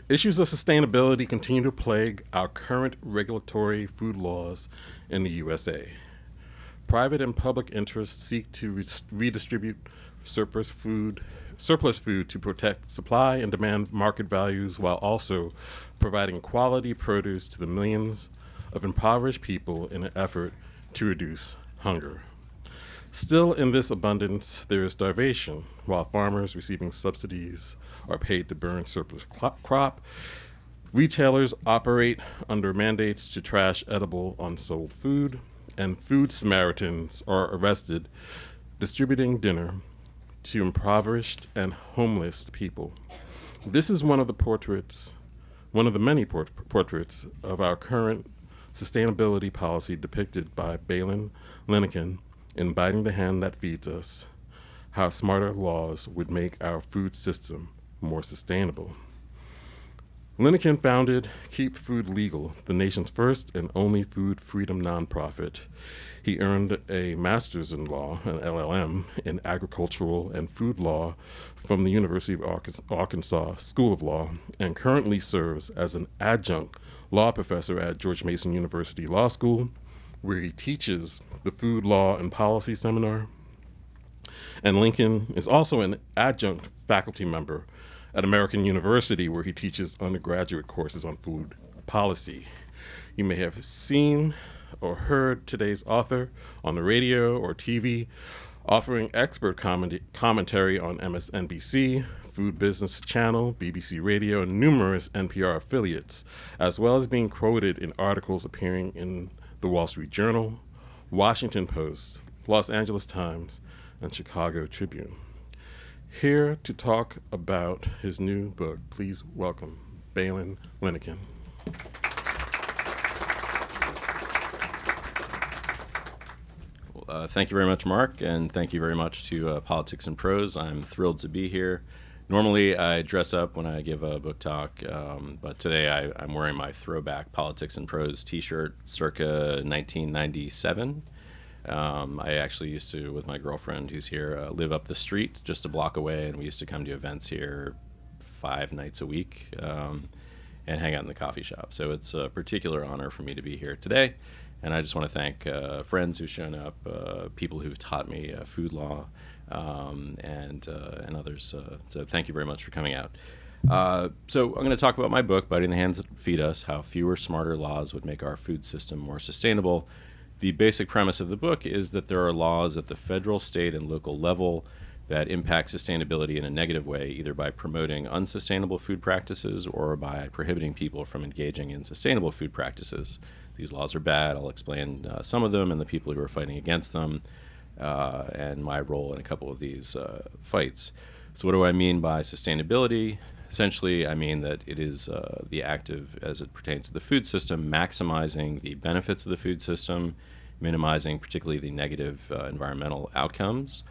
Issues of sustainability continue to plague our current regulatory food laws in the USA. Private and public interests seek to redistribute surplus food to protect supply and demand market values while also providing quality produce to the millions of impoverished people in an effort to reduce hunger. Still, in this abundance, there is starvation, while farmers receiving subsidies are paid to burn surplus crop. Retailers operate under mandates to trash edible, unsold food, and food Samaritans are arrested distributing dinner to impoverished and homeless people. This is one of the many portraits of our current sustainability policy depicted by Baylen Linnekin in Biting the Hand That Feeds Us, How Smarter Laws Would Make Our Food System More Sustainable. Linnekin founded Keep Food Legal, the nation's first and only food freedom nonprofit. He earned a master's in law, an LLM, in agricultural and food law from the University of Arkansas School of Law, and currently serves as an adjunct law professor at George Mason University Law School, where he teaches the Food Law and Policy Seminar. And Lincoln is also an adjunct faculty member at American University, where he teaches undergraduate courses on food policy. You may have seen or heard today's author on the radio or TV offering expert commentary on MSNBC, Food Business Channel, BBC Radio, and numerous NPR affiliates, as well as being quoted in articles appearing in the Wall Street Journal, Washington Post, Los Angeles Times, and Chicago Tribune. Here to talk about his new book, please welcome Baylen Linnekin. Thank you very much, Mark, and thank you very much to Politics and Prose. I'm thrilled to be here. Normally, I dress up when I give a book talk, but today I'm wearing my throwback Politics and Prose t-shirt circa 1997. I actually used to, with my girlfriend who's here, live up the street just a block away, and we used to come to events here 5 nights a week and hang out in the coffee shop. So it's a particular honor for me to be here today. And I just want to thank friends who've shown up, people who've taught me food law, and others. So thank you very much for coming out. So I'm going to talk about my book, Biting the Hands That Feed Us, How Fewer, Smarter Laws Would Make Our Food System More Sustainable. The basic premise of the book is that there are laws at the federal, state, and local level that impact sustainability in a negative way, either by promoting unsustainable food practices or by prohibiting people from engaging in sustainable food practices. These laws are bad. I'll explain some of them and the people who are fighting against them, and my role in a couple of these fights. So what do I mean by sustainability? Essentially, I mean that it is the act of, as it pertains to the food system, maximizing the benefits of the food system, minimizing particularly the negative environmental outcomes,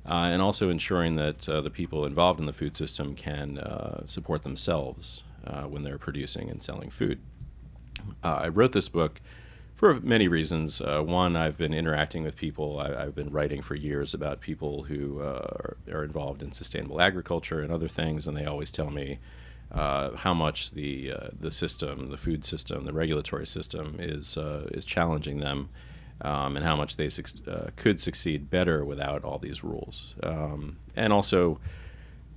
and also ensuring that the people involved in the food system can support themselves when they're producing and selling food. I wrote this book for many reasons. One, I've been interacting with people. I've been writing for years about people who are involved in sustainable agriculture and other things, and they always tell me how much the system, the food system, the regulatory system is challenging them, and how much they could succeed better without all these rules. And also,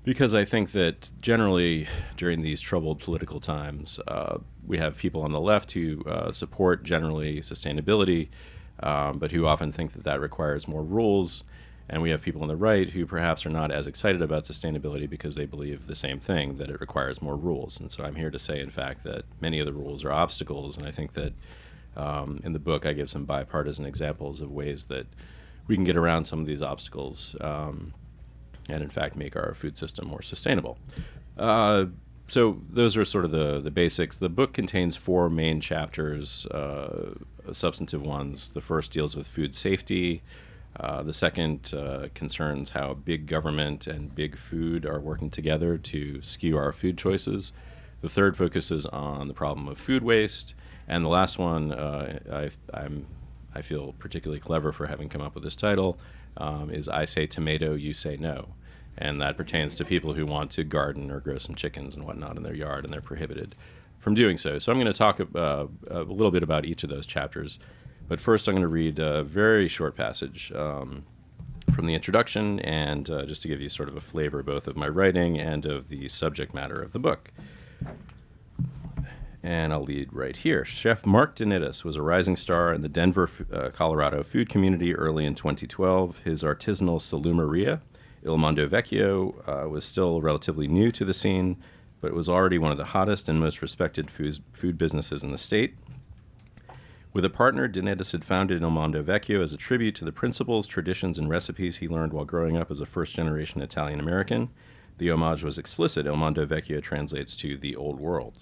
because I think that generally during these troubled political times, we have people on the left who support generally sustainability, but who often think that that requires more rules. And we have people on the right who perhaps are not as excited about sustainability because they believe the same thing, that it requires more rules. And so I'm here to say, in fact, that many of the rules are obstacles. And I think that in the book I give some bipartisan examples of ways that we can get around some of these obstacles and in fact make our food system more sustainable. So those are sort of the basics. The book contains 4 main chapters, substantive ones. The first deals with food safety. The second concerns how big government and big food are working together to skew our food choices. The third focuses on the problem of food waste. And the last one, I feel particularly clever for having come up with this title, is I Say Tomato, You Say No. and that pertains to people who want to garden or grow some chickens and whatnot in their yard, and they're prohibited from doing so. So I'm going to talk a little bit about each of those chapters. But first, I'm going to read a very short passage from the introduction, and just to give you sort of a flavor both of my writing and of the subject matter of the book. And I'll lead right here. Chef Mark Dinitis was a rising star in the Denver, Colorado food community early in 2012. His artisanal salumeria, Il Mondo Vecchio, was still relatively new to the scene, but it was already one of the hottest and most respected food businesses in the state. With a partner, Dinitis had founded Il Mondo Vecchio as a tribute to the principles, traditions, and recipes he learned while growing up as a first-generation Italian-American. The homage was explicit. Il Mondo Vecchio translates to the Old World.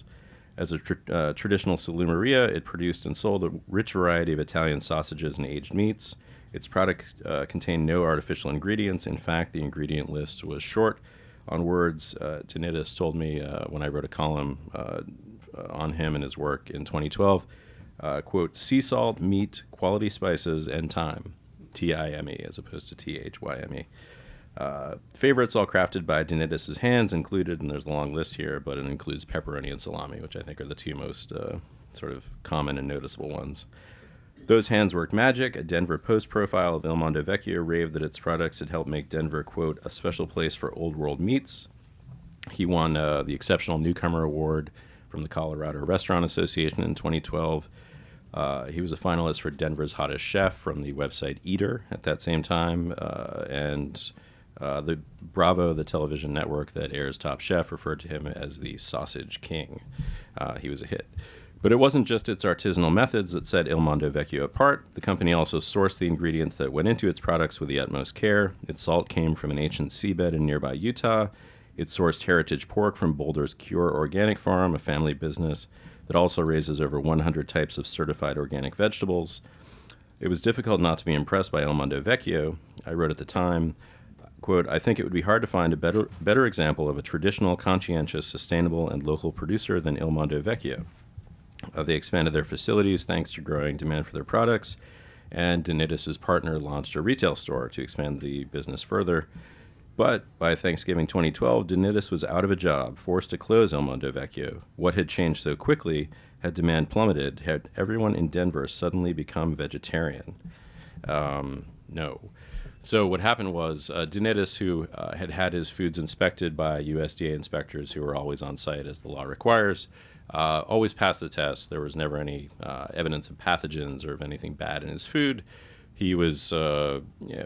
As a traditional salumeria, it produced and sold a rich variety of Italian sausages and aged meats. Its products contained no artificial ingredients. In fact, the ingredient list was short on words. Dinitis told me when I wrote a column on him and his work in 2012, quote, sea salt, meat, quality spices, and thyme, T-I-M-E as opposed to T-H-Y-M-E. Favorites all crafted by Dinitis' hands included, and there's a long list here, but it includes pepperoni and salami, which I think are the two most sort of common and noticeable ones. Those hands worked magic. A Denver Post profile of Il Mondo Vecchio raved that its products had helped make Denver, quote, a special place for old world meats. He won the Exceptional Newcomer Award from the Colorado Restaurant Association in 2012. He was a finalist for Denver's Hottest Chef from the website Eater at that same time, and the Bravo, the television network that airs Top Chef, referred to him as the Sausage King. He was a hit. But it wasn't just its artisanal methods that set Il Mondo Vecchio apart. The company also sourced the ingredients that went into its products with the utmost care. Its salt came from an ancient seabed in nearby Utah. It sourced heritage pork from Boulder's Cure Organic Farm, a family business that also raises over 100 types of certified organic vegetables. It was difficult not to be impressed by Il Mondo Vecchio. I wrote at the time, quote, I think it would be hard to find a better example of a traditional, conscientious, sustainable, and local producer than Il Mondo Vecchio. They expanded their facilities thanks to growing demand for their products, and Dinitis' partner launched a retail store to expand the business further. But by Thanksgiving 2012, Dinitis was out of a job, forced to close Il Mondo Vecchio. What had changed so quickly? Had demand plummeted? Had everyone in Denver suddenly become vegetarian? No. So what happened was Dinitis, who had his foods inspected by USDA inspectors who were always on site as the law requires, always passed the test. There was never any evidence of pathogens or of anything bad in his food. He was,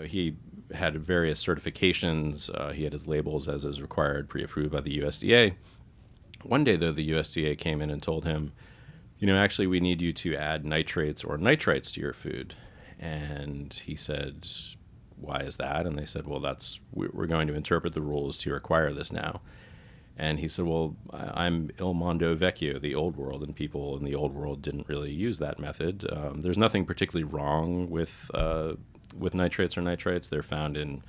he had various certifications. He had his labels as is required, pre-approved by the USDA. One day, though, the USDA came in and told him, actually, we need you to add nitrates or nitrites to your food. And he said, why is that? And they said, well, we're going to interpret the rules to require this now. And he said, well, I'm Il Mondo Vecchio, the old world, and people in the old world didn't really use that method. There's nothing particularly wrong with nitrates or nitrites. They're found in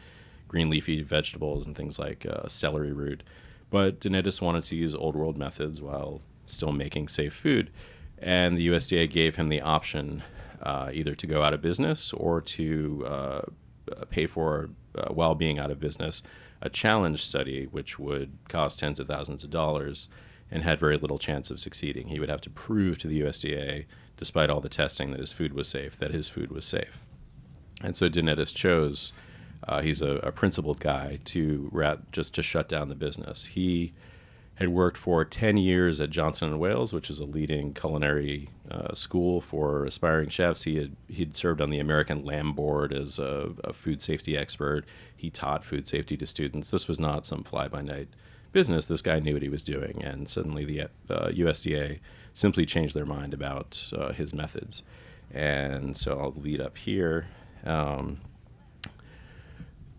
green leafy vegetables and things like celery root. But Dinitis wanted to use old world methods while still making safe food. And the USDA gave him the option either to go out of business or to pay for, while being out of business, a challenge study, which would cost tens of thousands of dollars and had very little chance of succeeding. He would have to prove to the USDA, despite all the testing, that his food was safe, And so Dinitis chose, he's a principled guy, just to shut down the business. He had worked for 10 years at Johnson & Wales, which is a leading culinary school for aspiring chefs. He'd served on the American Lamb Board as a food safety expert. He taught food safety to students. This was not some fly-by-night business. This guy knew what he was doing, and suddenly the USDA simply changed their mind about his methods. And so I'll lead up here.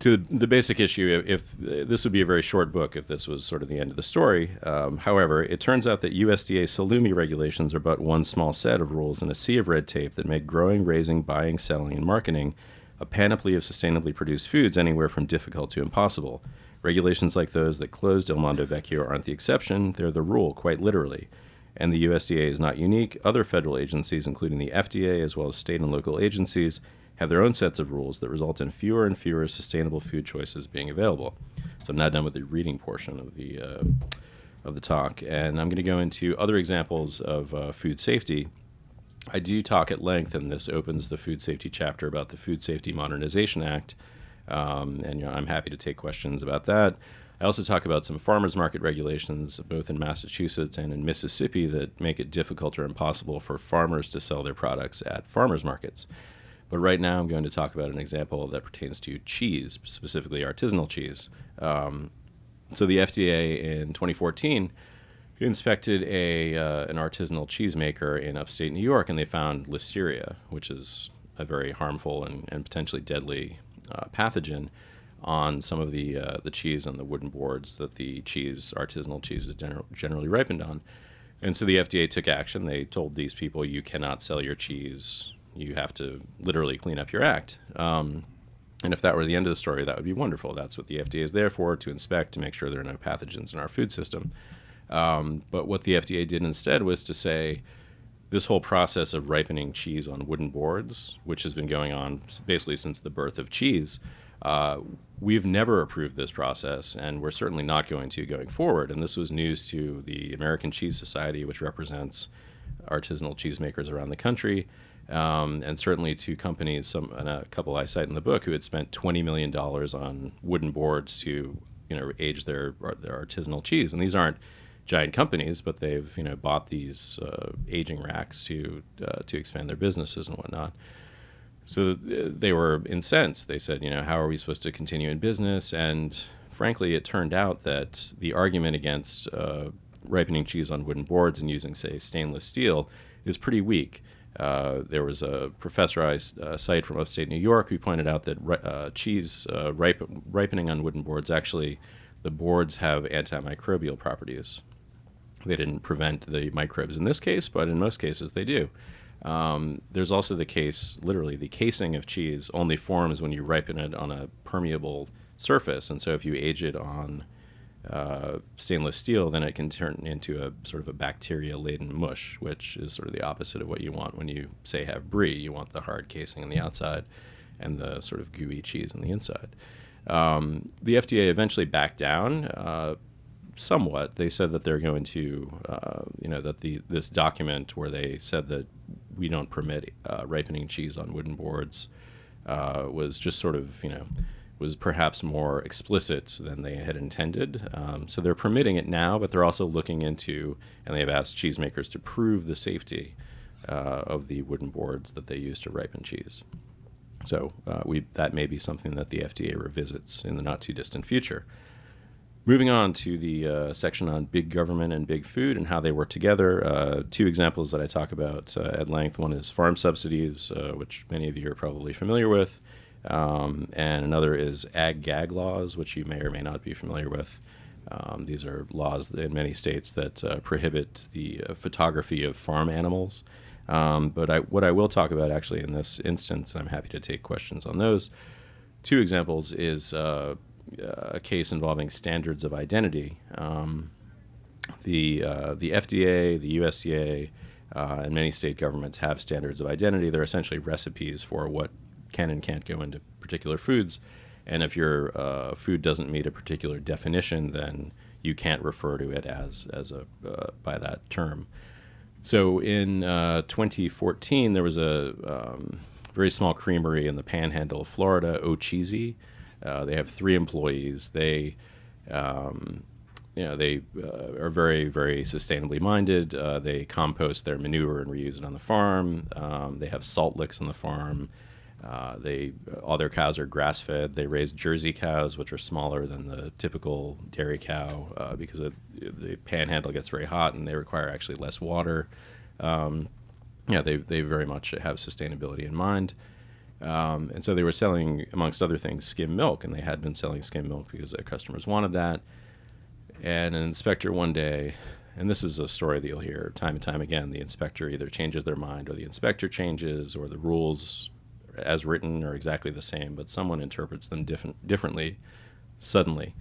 To the basic issue, if this would be a very short book if this was sort of the end of the story. However, it turns out that USDA salumi regulations are but one small set of rules in a sea of red tape that make growing, raising, buying, selling, and marketing a panoply of sustainably produced foods anywhere from difficult to impossible. Regulations like those that closed Il Mondo Vecchio aren't the exception, they're the rule, quite literally. And the USDA is not unique. Other federal agencies, including the FDA, as well as state and local agencies, have their own sets of rules that result in fewer and fewer sustainable food choices being available. So I'm now done with the reading portion of the talk, and I'm going to go into other examples of food safety. I do talk at length, and this opens the food safety chapter about the Food Safety Modernization Act, and I'm happy to take questions about that. I also talk about some farmers market regulations, both in Massachusetts and in Mississippi, that make it difficult or impossible for farmers to sell their products at farmers markets. But right now I'm going to talk about an example that pertains to cheese, specifically artisanal cheese. So the FDA in 2014 inspected an artisanal cheesemaker in upstate New York, and they found listeria, which is a very harmful and potentially deadly pathogen on some of the cheese on the wooden boards that the artisanal cheese is generally ripened on. And so the FDA took action. They told these people, you cannot sell your cheese. You have to literally clean up your act. And if that were the end of the story, that would be wonderful. That's what the FDA is there for, to inspect, to make sure there are no pathogens in our food system. But what the FDA did instead was to say, this whole process of ripening cheese on wooden boards, which has been going on basically since the birth of cheese, we've never approved this process, and we're certainly not going to going forward. And this was news to the American Cheese Society, which represents artisanal cheesemakers around the country, and certainly to companies, and a couple I cite in the book, who had spent $20 million on wooden boards to age their artisanal cheese. And these aren't giant companies, but they've bought these aging racks to expand their businesses and whatnot. So they were incensed. They said, how are we supposed to continue in business? And frankly, it turned out that the argument against ripening cheese on wooden boards and using, say, stainless steel is pretty weak. There was a professor I cite from upstate New York who pointed out that cheese ripening on wooden boards, actually, the boards have antimicrobial properties. They didn't prevent the microbes in this case, but in most cases they do. There's also the case, literally, the casing of cheese only forms when you ripen it on a permeable surface. And so if you age it on stainless steel, then it can turn into a sort of a bacteria-laden mush, which is sort of the opposite of what you want when you, say, have brie. You want the hard casing on the outside and the sort of gooey cheese on the inside. The FDA eventually backed down somewhat. They said that they're going to, that this document where they said that we don't permit ripening cheese on wooden boards was just sort of, was perhaps more explicit than they had intended. So they're permitting it now, but they're also looking into, and they've asked cheesemakers to prove the safety of the wooden boards that they use to ripen cheese. So that may be something that the FDA revisits in the not-too-distant future. Moving on to the section on big government and big food and how they work together, two examples that I talk about at length. One is farm subsidies, which many of you are probably familiar with, and another is ag-gag laws, which you may or may not be familiar with. These are laws in many states that prohibit the photography of farm animals. But what I will talk about actually in this instance, and I'm happy to take questions on those, two examples is a case involving standards of identity. The FDA, the USDA, and many state governments have standards of identity. They're essentially recipes for what can and can't go into particular foods. And if your food doesn't meet a particular definition, then you can't refer to it as by that term. So in 2014, there was a very small creamery in the Panhandle of Florida, O'Cheesy. They have 3 employees. They are very, very sustainably minded. They compost their manure and reuse it on the farm. They have salt licks on the farm. All their cows are grass-fed. They raise Jersey cows, which are smaller than the typical dairy cow because the Panhandle gets very hot and they require actually less water. They very much have sustainability in mind. And so they were selling, amongst other things, skim milk, and they had been selling skim milk because their customers wanted that. And an inspector one day, and this is a story that you'll hear time and time again, the inspector either changes their mind or the inspector changes or the rules as written are exactly the same, but someone interprets them differently suddenly.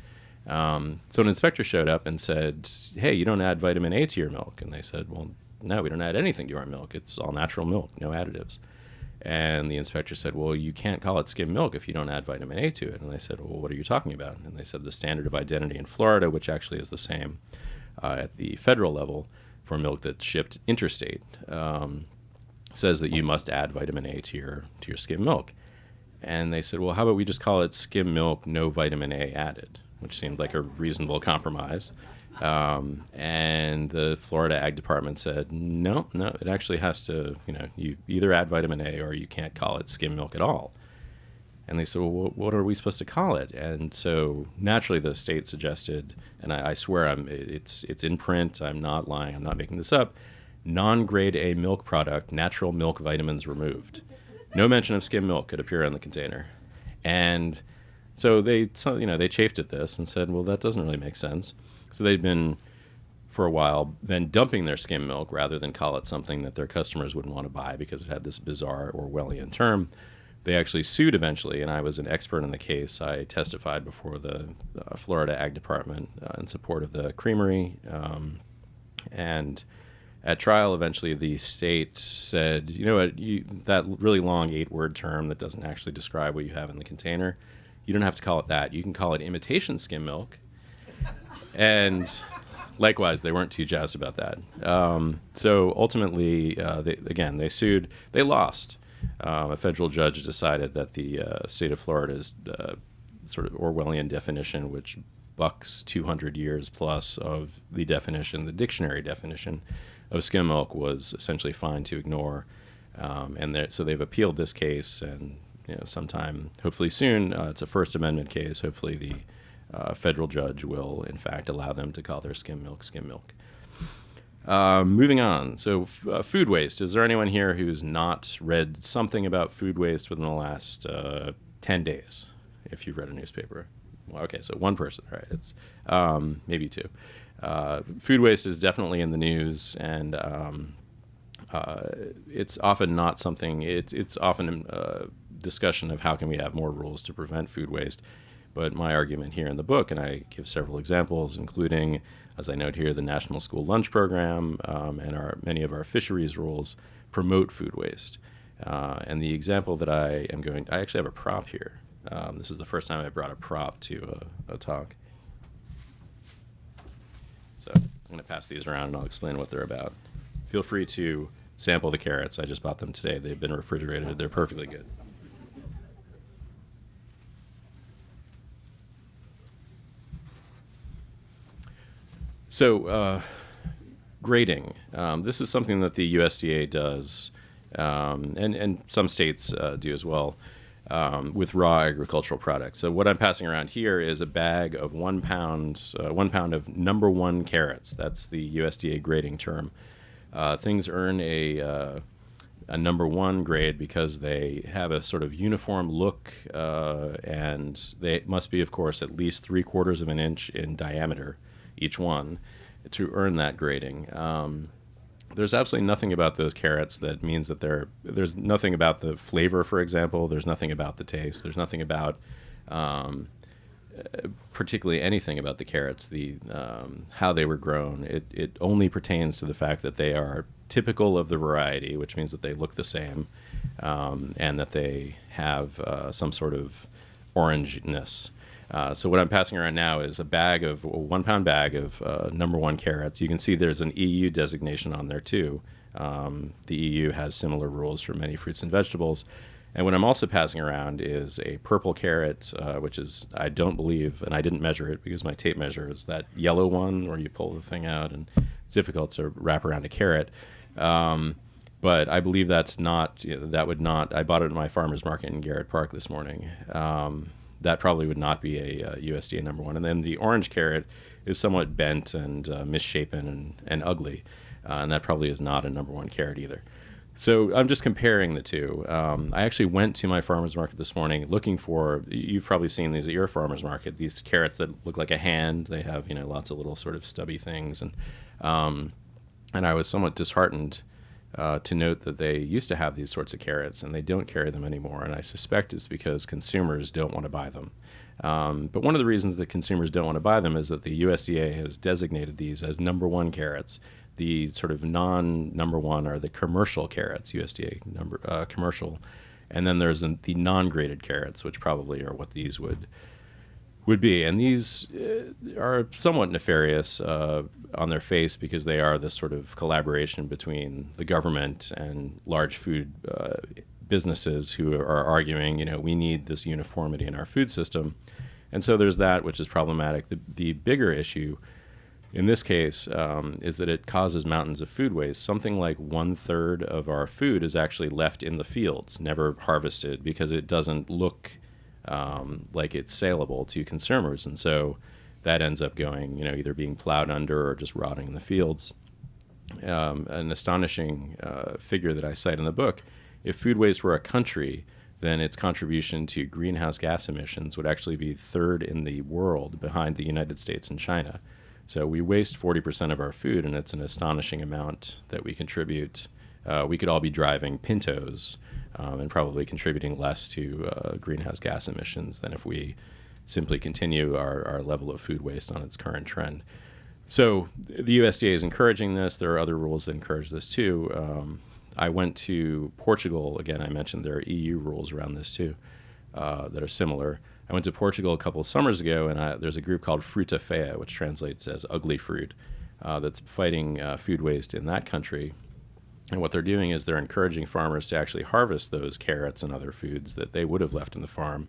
So an inspector showed up and said, hey, you don't add vitamin A to your milk. And they said, well, no, we don't add anything to our milk. It's all natural milk, no additives. And the inspector said, well, you can't call it skim milk if you don't add vitamin A to it. And they said, well, what are you talking about? And they said the standard of identity in Florida, which actually is the same at the federal level for milk that's shipped interstate, says that you must add vitamin A to your skim milk. And they said, well, how about we just call it skim milk, no vitamin A added, which seemed like a reasonable compromise. And the Florida Ag Department said, no, it actually has to, you either add vitamin A or you can't call it skim milk at all. And they said, well, what are we supposed to call it? And so naturally the state suggested, and I swear it's in print, I'm not lying, I'm not making this up, non-grade A milk product, natural milk vitamins removed. No mention of skim milk could appear on the container. And so they chafed at this and said, well, that doesn't really make sense. So they'd been, for a while, then dumping their skim milk rather than call it something that their customers wouldn't want to buy because it had this bizarre Orwellian term. They actually sued eventually, and I was an expert in the case. I testified before the Florida Ag Department in support of the creamery. And at trial, eventually, the state said, you know what, that really long 8-word term that doesn't actually describe what you have in the container, you don't have to call it that. You can call it imitation skim milk. And likewise, they weren't too jazzed about that. So ultimately, they sued. They lost. A federal judge decided that the state of Florida's sort of Orwellian definition, which bucks 200 years plus of the definition, the dictionary definition of skim milk, was essentially fine to ignore. So they've appealed this case, and sometime, hopefully soon, it's a First Amendment case. Hopefully the federal judge will, in fact, allow them to call their skim milk. Moving on. So food waste. Is there anyone here who's not read something about food waste within the last 10 days, if you've read a newspaper? Well, okay, so one person. All right, it's maybe two. Food waste is definitely in the news, and it's often not something. It's often a discussion of how can we have more rules to prevent food waste. But my argument here in the book, and I give several examples, including, as I note here, the National School Lunch Program and many of our fisheries rules promote food waste. And the example that I actually have a prop here. This is the first time I brought a prop to a talk. So I'm going to pass these around and I'll explain what they're about. Feel free to sample the carrots. I just bought them today. They've been refrigerated. They're perfectly good. So grading. This is something that the USDA does, and some states do as well, with raw agricultural products. So what I'm passing around here is a bag of 1 pound of number one carrots. That's the USDA grading term. Things earn a number one grade because they have a sort of uniform look, and they must be, of course, at least 3/4 of an inch in diameter, each one, to earn that grading. There's absolutely nothing about those carrots that means that there's nothing about the flavor, for example. There's nothing about the taste. There's nothing about particularly anything about the carrots, how they were grown. It only pertains to the fact that they are typical of the variety, which means that they look the same, and that they have some sort of orangeness. So what I'm passing around now is a 1 pound bag of number one carrots. You can see there's an EU designation on there too. The EU has similar rules for many fruits and vegetables. And what I'm also passing around is a purple carrot, which is, I don't believe, and I didn't measure it because my tape measure is that yellow one where you pull the thing out and it's difficult to wrap around a carrot. But I believe that's not, that would not, I bought it at my farmer's market in Garrett Park this morning. That probably would not be a USDA number one. And then the orange carrot is somewhat bent and misshapen and ugly. And that probably is not a number one carrot either. So I'm just comparing the two. I actually went to my farmer's market this morning looking for, you've probably seen these at your farmer's market, these carrots that look like a hand. They have, lots of little sort of stubby things. And I was somewhat disheartened to note that they used to have these sorts of carrots and they don't carry them anymore. And I suspect it's because consumers don't want to buy them. But one of the reasons that consumers don't want to buy them is that the USDA has designated these as number one carrots. The sort of non-number one are the commercial carrots, USDA commercial, and then there's the non-graded carrots, which probably are what these would be. And these are somewhat nefarious on their face because they are this sort of collaboration between the government and large food businesses who are arguing, we need this uniformity in our food system. And so there's that, which is problematic. The bigger issue in this case is that it causes mountains of food waste. Something like 1/3 of our food is actually left in the fields, never harvested, because it doesn't look like it's saleable to consumers. And so that ends up going, either being plowed under or just rotting in the fields. An astonishing figure that I cite in the book, if food waste were a country, then its contribution to greenhouse gas emissions would actually be third in the world behind the United States and China. So we waste 40% of our food, and it's an astonishing amount that we contribute. We could all be driving Pintos and probably contributing less to greenhouse gas emissions than if we simply continue our level of food waste on its current trend. So the USDA is encouraging this. There are other rules that encourage this too. I went to Portugal. Again, I mentioned there are EU rules around this too that are similar. I went to Portugal a couple of summers ago, and there's a group called Fruta Feia, which translates as ugly fruit, that's fighting food waste in that country. And what they're doing is they're encouraging farmers to actually harvest those carrots and other foods that they would have left in the farm,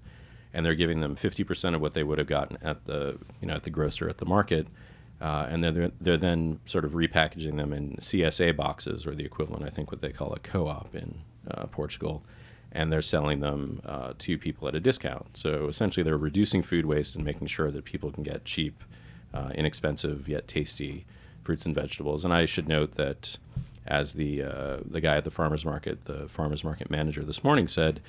and they're giving them 50% of what they would have gotten at the grocer at the market, and they're then sort of repackaging them in CSA boxes, or the equivalent, I think, what they call a co-op in Portugal. And they're selling them to people at a discount. So essentially they're reducing food waste and making sure that people can get cheap, inexpensive, yet tasty fruits and vegetables. And I should note that as the guy at the farmer's market manager this morning said,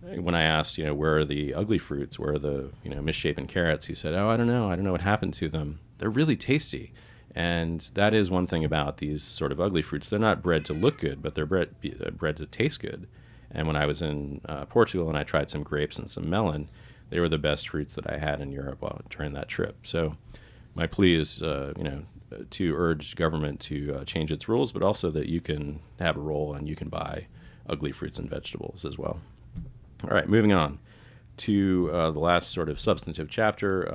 when I asked, where are the ugly fruits, where are the, misshapen carrots, he said, I don't know what happened to them. They're really tasty. And that is one thing about these sort of ugly fruits. They're not bred to look good, but they're bred to taste good. And when I was in Portugal and I tried some grapes and some melon, they were the best fruits that I had in Europe during that trip. So my plea is, to urge government to change its rules, but also that you can have a role and you can buy ugly fruits and vegetables as well. All right, moving on to the last sort of substantive chapter.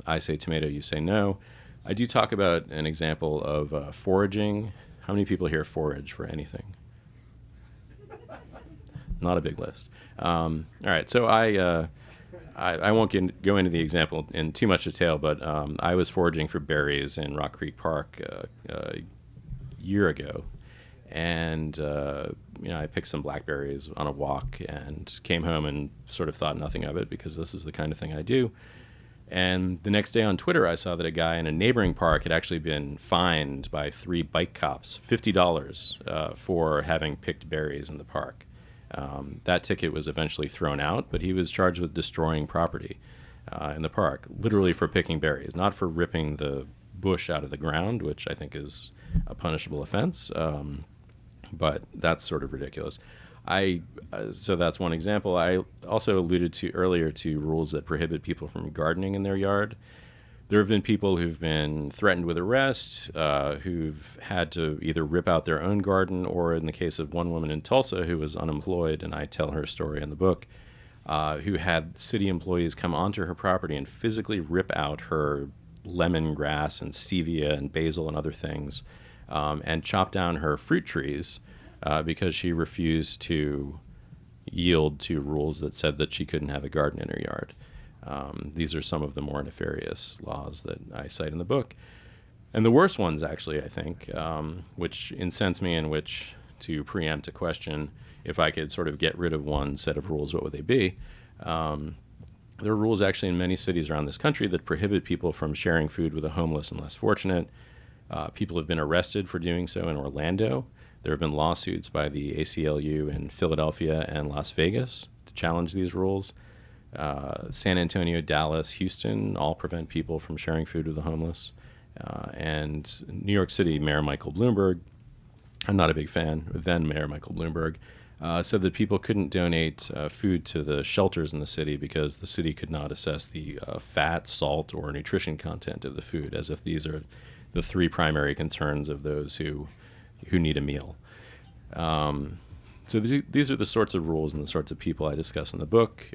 I say tomato, you say no. I do talk about an example of foraging. How many people here forage for anything? Not a big list. All right, so I won't go into the example in too much detail, but I was foraging for berries in Rock Creek Park a year ago, and I picked some blackberries on a walk and came home and sort of thought nothing of it because this is the kind of thing I do. And the next day on Twitter, I saw that a guy in a neighboring park had actually been fined by 3 bike cops $50 for having picked berries in the park. That ticket was eventually thrown out, but he was charged with destroying property in the park, literally for picking berries, not for ripping the bush out of the ground, which I think is a punishable offense, but that's sort of ridiculous. So that's one example. I also alluded to earlier to rules that prohibit people from gardening in their yard. There have been people who've been threatened with arrest, who've had to either rip out their own garden, or in the case of one woman in Tulsa who was unemployed, and I tell her story in the book, who had city employees come onto her property and physically rip out her lemongrass and stevia and basil and other things, and chop down her fruit trees because she refused to yield to rules that said that she couldn't have a garden in her yard. These are some of the more nefarious laws that I cite in the book. And the worst ones, actually, I think, which incense me and which, to preempt a question, if I could sort of get rid of one set of rules, what would they be? There are rules actually in many cities around this country that prohibit people from sharing food with the homeless and less fortunate. People have been arrested for doing so in Orlando. There have been lawsuits by the ACLU in Philadelphia and Las Vegas to challenge these rules. San Antonio, Dallas, Houston all prevent people from sharing food with the homeless. And New York City Mayor Michael Bloomberg, I'm not a big fan, then Mayor Michael Bloomberg, said that people couldn't donate food to the shelters in the city because the city could not assess the fat, salt, or nutrition content of the food, as if these are the three primary concerns of those who need a meal. So these are the sorts of rules and the sorts of people I discuss in the book.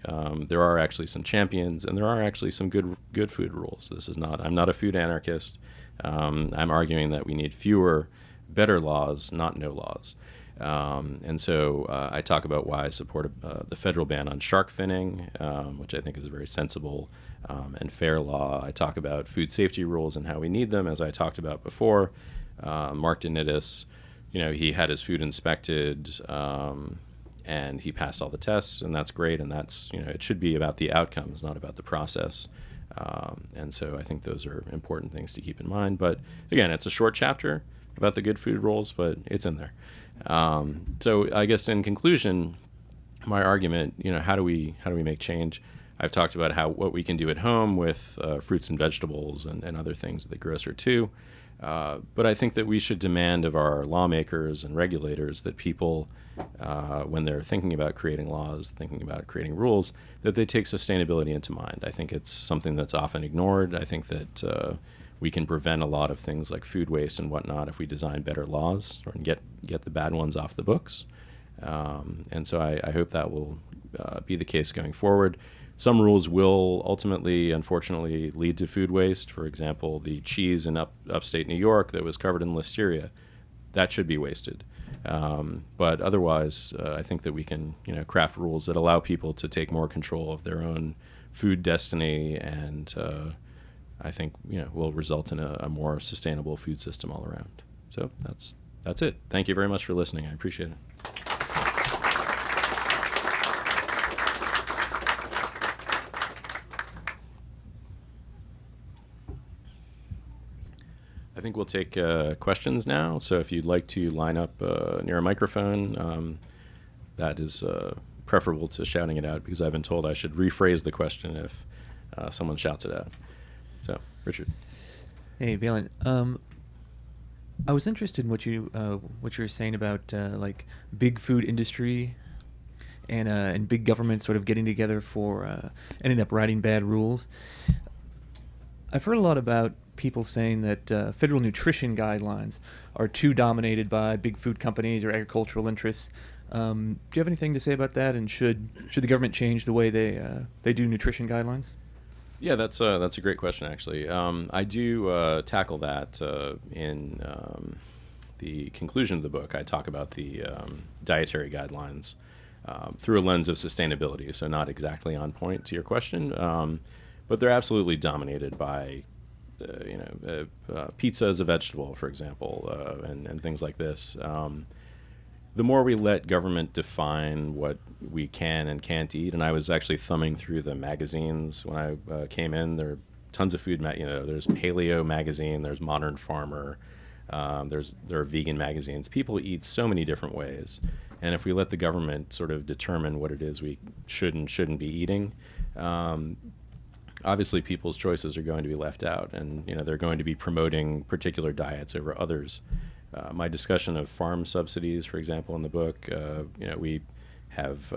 There are actually some champions, and there are actually some good food rules. I'm not a food anarchist. I'm arguing that we need fewer, better laws, not no laws. And so I talk about why I support the federal ban on shark finning, which I think is a very sensible and fair law. I talk about food safety rules and how we need them, as I talked about before. Mark Denitis, he had his food inspected, and he passed all the tests, and that's great. And that's, it should be about the outcomes, not about the process. And so I think those are important things to keep in mind. But again, it's a short chapter about the good food rules, but it's in there. So I guess in conclusion, my argument, how do we make change? I've talked about what we can do at home with fruits and vegetables and other things at the grocer too. But I think that we should demand of our lawmakers and regulators that people, when they're thinking about creating laws, thinking about creating rules, that they take sustainability into mind. I think it's something that's often ignored. I think that we can prevent a lot of things like food waste and whatnot if we design better laws or get the bad ones off the books. And so I hope that will be the case going forward. Some rules will ultimately, unfortunately, lead to food waste. For example, the cheese in upstate New York that was covered in listeria, that should be wasted. But otherwise, I think that we can, craft rules that allow people to take more control of their own food destiny, and I think, will result in a more sustainable food system all around. So that's it. Thank you very much for listening. I appreciate it. I think we'll take questions now. So if you'd like to line up near a microphone, that is preferable to shouting it out, because I've been told I should rephrase the question if someone shouts it out. So, Richard. Hey, Baylen. I was interested in what you were saying about like big food industry and big government sort of getting together for ending up writing bad rules. I've heard a lot about people saying that federal nutrition guidelines are too dominated by big food companies or agricultural interests. Do you have anything to say about that? And should the government change the way they do nutrition guidelines? Yeah, that's a great question, actually. I do tackle that in the conclusion of the book. I talk about the dietary guidelines through a lens of sustainability, so not exactly on point to your question, but they're absolutely dominated by pizza as a vegetable, for example, and things like this. The more we let government define what we can and can't eat, and I was actually thumbing through the magazines when I came in. There are tons of food, there's Paleo magazine, there's Modern Farmer, there are vegan magazines. People eat so many different ways, and if we let the government sort of determine what it is we should and shouldn't be eating, obviously people's choices are going to be left out, and they're going to be promoting particular diets over others. My discussion of farm subsidies, for example, in the book, we have,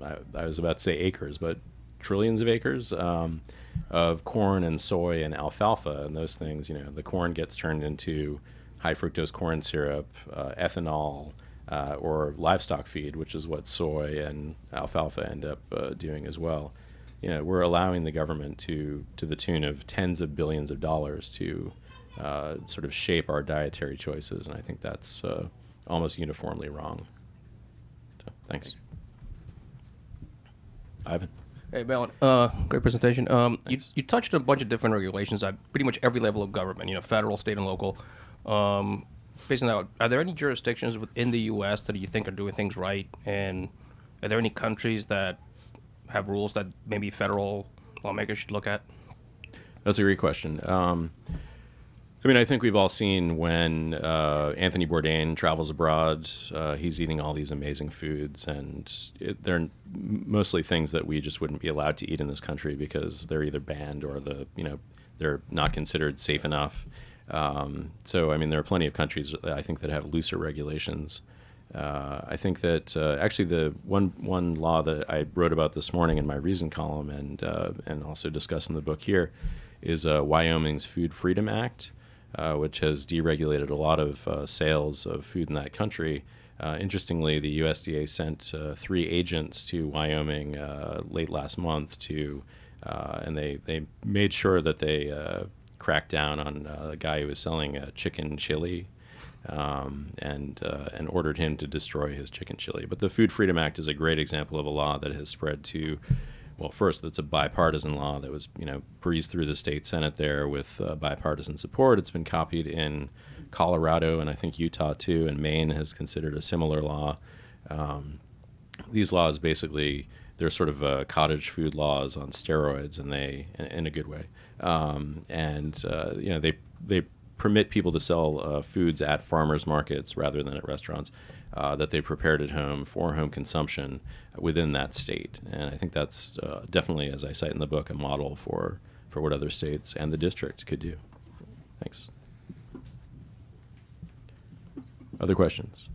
I was about to say acres, but trillions of acres of corn and soy and alfalfa and those things. The corn gets turned into high fructose corn syrup, ethanol, or livestock feed, which is what soy and alfalfa end up doing as well. We're allowing the government to the tune of tens of billions of dollars to sort of shape our dietary choices, and I think that's almost uniformly wrong. So, thanks. Ivan. Hey, Baylen, great presentation. You touched on a bunch of different regulations at pretty much every level of government, federal, state, and local. Based on that, are there any jurisdictions within the U.S. that you think are doing things right, and are there any countries that have rules that maybe federal lawmakers should look at? That's a great question. I think we've all seen when Anthony Bourdain travels abroad, he's eating all these amazing foods, and they're mostly things that we just wouldn't be allowed to eat in this country because they're either banned or they're not considered safe enough. So, there are plenty of countries, I think, that have looser regulations. I think that actually the one law that I wrote about this morning in my Reason column and also discussed in the book here is Wyoming's Food Freedom Act. which has deregulated a lot of sales of food in that country. Interestingly, the USDA sent 3 agents to Wyoming late last month and they made sure that they cracked down on a guy who was selling chicken chili, and ordered him to destroy his chicken chili. But the Food Freedom Act is a great example of a law that has spread to, well, first, it's a bipartisan law that was, breezed through the state Senate there with bipartisan support. It's been copied in Colorado and I think Utah too, and Maine has considered a similar law. These laws basically, they're sort of cottage food laws on steroids, and they, in a good way, they permit people to sell foods at farmers markets rather than at restaurants that they prepared at home for home consumption within that state. And I think that's definitely, as I cite in the book, a model for what other states and the district could do. Thanks. Other questions?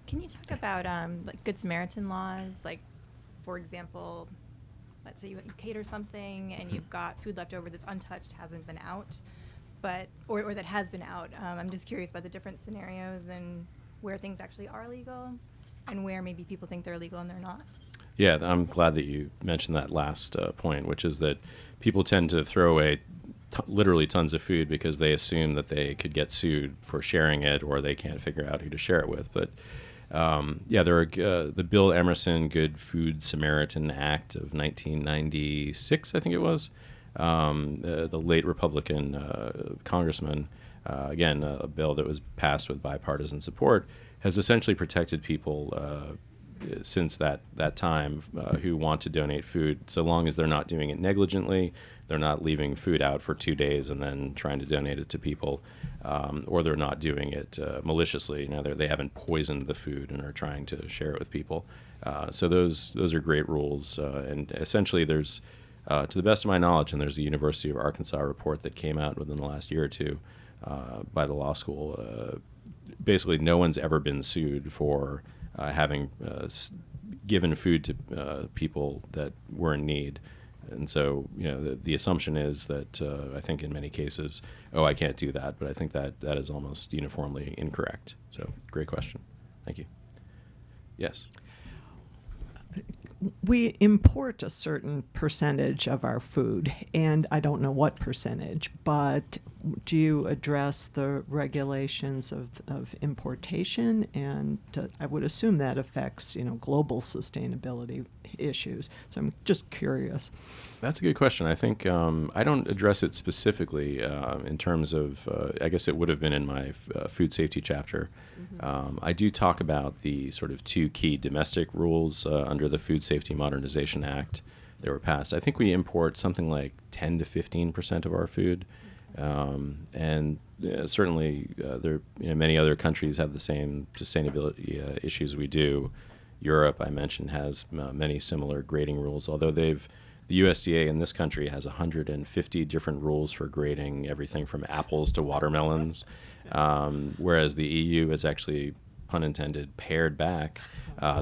Can you talk about like Good Samaritan laws? Like, for example, let's say you cater something and you've got food left over that's untouched, hasn't been out, or that has been out. I'm just curious about the different scenarios and where things actually are legal and where maybe people think they're legal and they're not. Yeah, I'm glad that you mentioned that last point, which is that people tend to throw away literally tons of food because they assume that they could get sued for sharing it, or they can't figure out who to share it with. But there are the Bill Emerson Good Food Samaritan Act of 1996, I think it was. The late Republican congressman, again, a bill that was passed with bipartisan support, has essentially protected people since that time who want to donate food, so long as they're not doing it negligently, they're not leaving food out for 2 days and then trying to donate it to people, or they're not doing it maliciously. They haven't poisoned the food and are trying to share it with people. So those are great rules. And essentially there's, to the best of my knowledge, and there's a University of Arkansas report that came out within the last year or two by the law school, basically no one's ever been sued for having given food to people that were in need. And so, the assumption is that I think in many cases, I can't do that, but I think that is almost uniformly incorrect. So, great question. Thank you. Yes. We import a certain percentage of our food, and I don't know what percentage, but do you address the regulations of importation? And I would assume that affects, global sustainability issues. So I'm just curious. That's a good question. I think I don't address it specifically in terms of, I guess it would have been in my food safety chapter. I do talk about the sort of 2 key domestic rules under the Food Safety Modernization Act that were passed. I think we import something like 10 to 15% of our food. And certainly many other countries have the same sustainability issues we do. Europe, I mentioned, has many similar grading rules, although the USDA in this country has 150 different rules for grading everything from apples to watermelons, whereas the EU has actually, pun intended, pared back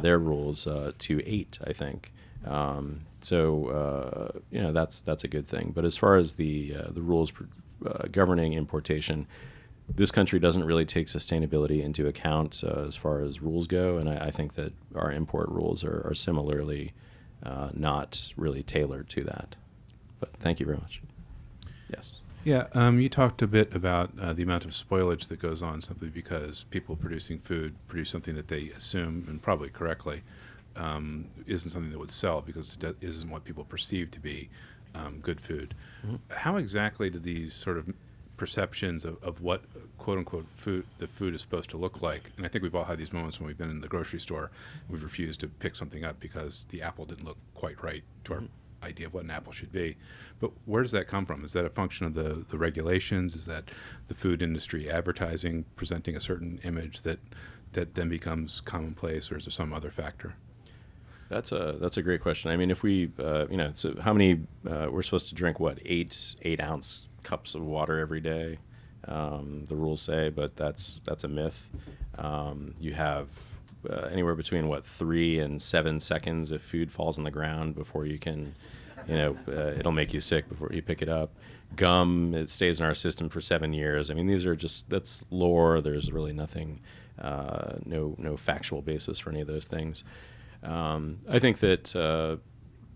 their rules to 8, I think. That's a good thing. But as far as the rules governing importation, this country doesn't really take sustainability into account as far as rules go, and I think that our import rules are similarly not really tailored to that. But thank you very much. Yes. Yeah, you talked a bit about the amount of spoilage that goes on simply because people producing food produce something that they assume, and probably correctly, isn't something that would sell because it isn't what people perceive to be good food. Mm-hmm. How exactly do these sort of perceptions of what quote-unquote the food is supposed to look like, and I think we've all had these moments when we've been in the grocery store, we've refused to pick something up because the apple didn't look quite right to our idea of what an apple should be. But where does that come from? Is that a function of the regulations? Is that the food industry advertising, presenting a certain image that then becomes commonplace, or is there some other factor? That's a great question. I mean, if we, so how many, we're supposed to drink, 8-ounce cups of water every day, the rules say, but that's a myth. You have anywhere between 3 and 7 seconds if food falls on the ground before you can, it'll make you sick before you pick it up. Gum, it stays in our system for 7 years. I mean, these are that's lore. There's really nothing, no factual basis for any of those things. I think that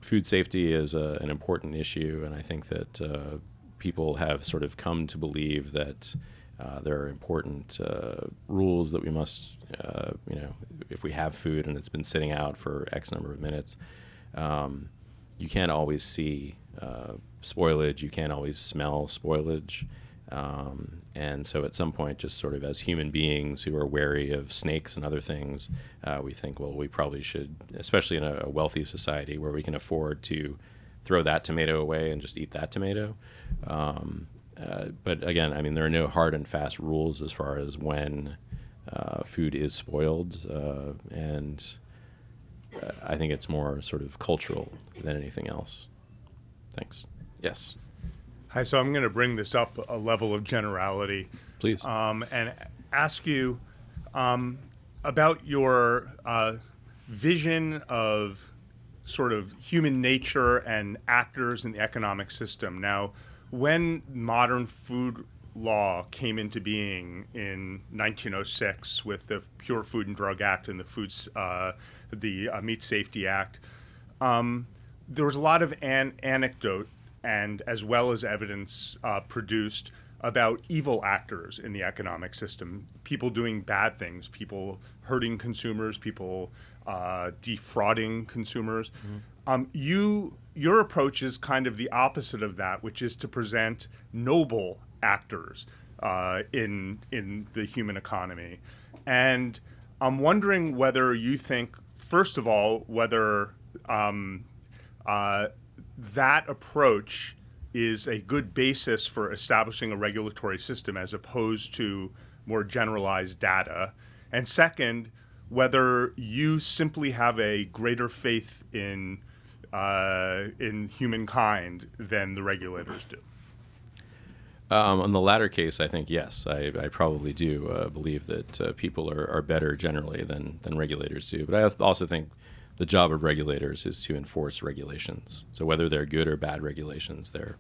food safety is an important issue, and I think that people have sort of come to believe that there are important rules that we must, if we have food and it's been sitting out for X number of minutes, you can't always see spoilage, you can't always smell spoilage. And so at some point, just sort of as human beings who are wary of snakes and other things, we think, well, we probably should, especially in a wealthy society where we can afford to throw that tomato away and just eat that tomato. But again, I mean, there are no hard and fast rules as far as when food is spoiled. And I think it's more sort of cultural than anything else. Thanks. Yes. Hi, so I'm going to bring this up a level of generality. Please. And ask you about your vision of sort of human nature and actors in the economic system. Now, when modern food law came into being in 1906 with the Pure Food and Drug Act and the Meat Safety Act, there was a lot of anecdote and as well as evidence produced about evil actors in the economic system, people doing bad things, people hurting consumers, people defrauding consumers. Your approach is kind of the opposite of that, which is to present noble actors in the human economy. And I'm wondering whether you think, first of all, whether that approach is a good basis for establishing a regulatory system as opposed to more generalized data. And second, whether you simply have a greater faith in humankind than the regulators do. On the latter case, I think yes, I probably do believe that people are better generally than regulators do. But I also think the job of regulators is to enforce regulations. So whether they're good or bad regulations, their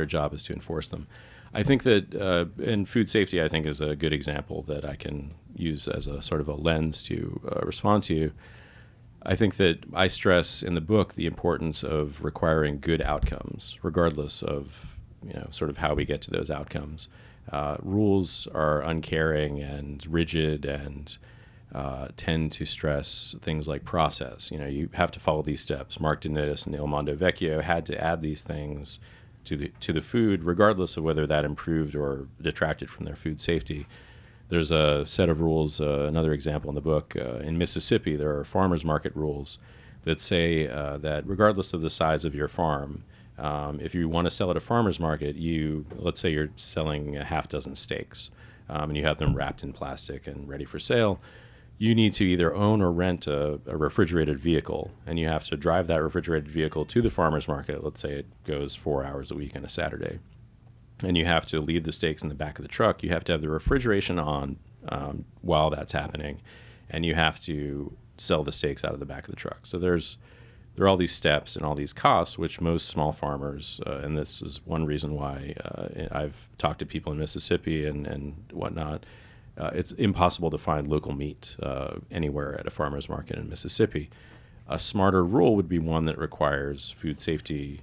job is to enforce them. I think that in food safety, I think is a good example that I can use as a sort of a lens to respond to. I think that I stress in the book the importance of requiring good outcomes, regardless of sort of how we get to those outcomes. Rules are uncaring and rigid and tend to stress things like process. You have to follow these steps. Mark Dinitis and Il Mondo Vecchio had to add these things to the food, regardless of whether that improved or detracted from their food safety. There's a set of rules, another example in the book. In Mississippi, there are farmers market rules that say that regardless of the size of your farm, if you want to sell at a farmer's market, let's say you're selling a half dozen steaks, and you have them wrapped in plastic and ready for sale, you need to either own or rent a refrigerated vehicle, and you have to drive that refrigerated vehicle to the farmer's market. Let's say it goes 4 hours a week on a Saturday, and you have to leave the steaks in the back of the truck. You have to have the refrigeration on while that's happening, and you have to sell the steaks out of the back of the truck. So there are all these steps and all these costs, which most small farmers, and this is one reason why I've talked to people in Mississippi and whatnot, it's impossible to find local meat anywhere at a farmer's market in Mississippi. A smarter rule would be one that requires food safety,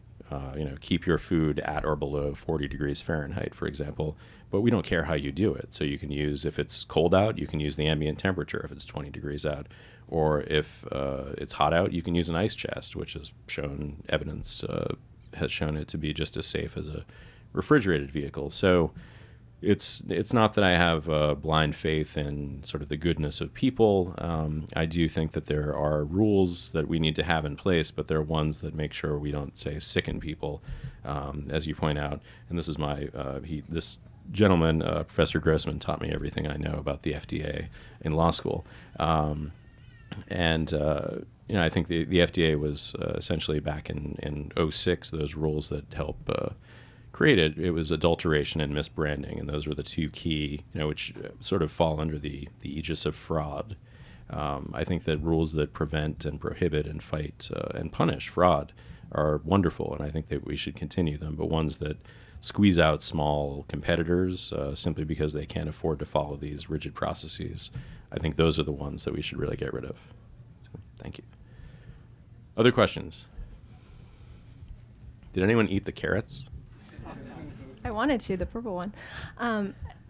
keep your food at or below 40 degrees Fahrenheit, for example, but we don't care how you do it. So you can use, if it's cold out, you can use the ambient temperature if it's 20 degrees out. Or if it's hot out, you can use an ice chest, which has shown evidence has shown it to be just as safe as a refrigerated vehicle. So it's not that I have blind faith in sort of the goodness of people. I do think that there are rules that we need to have in place, but there are ones that make sure we don't, say, sicken people, as you point out. And this is this gentleman, Professor Grossman, taught me everything I know about the FDA in law school. I think the FDA was essentially back in 2006, those rules that help create it. It was adulteration and misbranding, and those were the two key, which sort of fall under the aegis of fraud. I think that rules that prevent and prohibit and fight and punish fraud are wonderful, and I think that we should continue them. But ones that squeeze out small competitors simply because they can't afford to follow these rigid processes, I think those are the ones that we should really get rid of. So, thank you. Other questions? Did anyone eat the carrots? I wanted to, the purple one.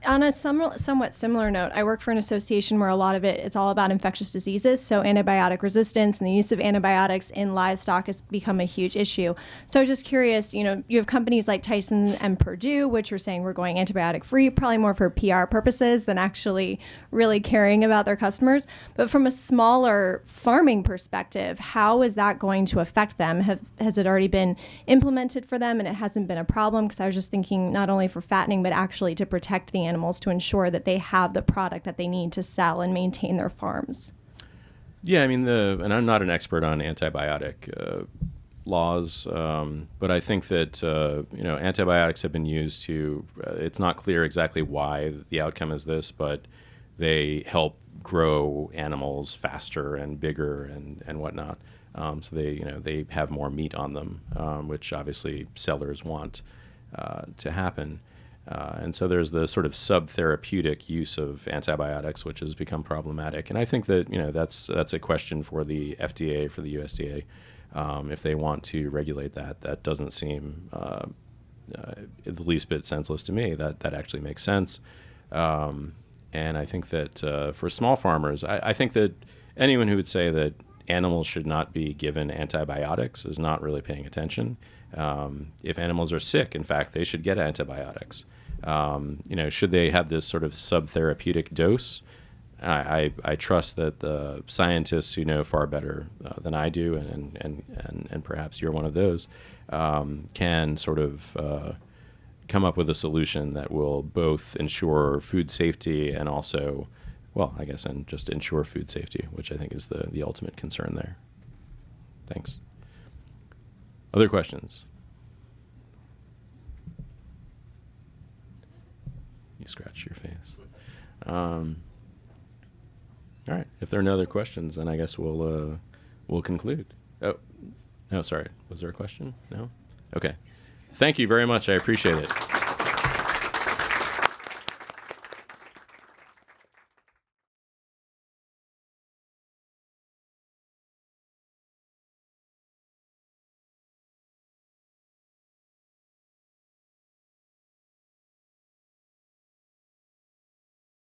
On a somewhat similar note, I work for an association where a lot of it's all about infectious diseases. So antibiotic resistance and the use of antibiotics in livestock has become a huge issue. So I was just curious, you have companies like Tyson and Purdue, which are saying we're going antibiotic free, probably more for PR purposes than actually really caring about their customers. But from a smaller farming perspective, how is that going to affect them? Has it already been implemented for them and it hasn't been a problem? Because I was just thinking not only for fattening, but actually to protect the animals to ensure that they have the product that they need to sell and maintain their farms. Yeah, I mean, and I'm not an expert on antibiotic laws, but I think that antibiotics have been used to. It's not clear exactly why the outcome is this, but they help grow animals faster and bigger and whatnot. So they have more meat on them, which obviously sellers want to happen. And so there's the sort of sub-therapeutic use of antibiotics, which has become problematic. And I think that that's a question for the FDA, for the USDA, if they want to regulate that. That doesn't seem the least bit senseless to me. That actually makes sense. And I think that for small farmers, I think that anyone who would say that animals should not be given antibiotics is not really paying attention. If animals are sick, in fact, they should get antibiotics. Should they have this sort of sub-therapeutic dose? I trust that the scientists who know far better than I do, and perhaps you're one of those, can sort of come up with a solution that will both ensure food safety and also, and just ensure food safety, which I think is the ultimate concern there. Thanks. Other questions? You scratch your face. All right. If there are no other questions, then I guess we'll conclude. Oh, no, sorry. Was there a question? No? Okay. Thank you very much. I appreciate it.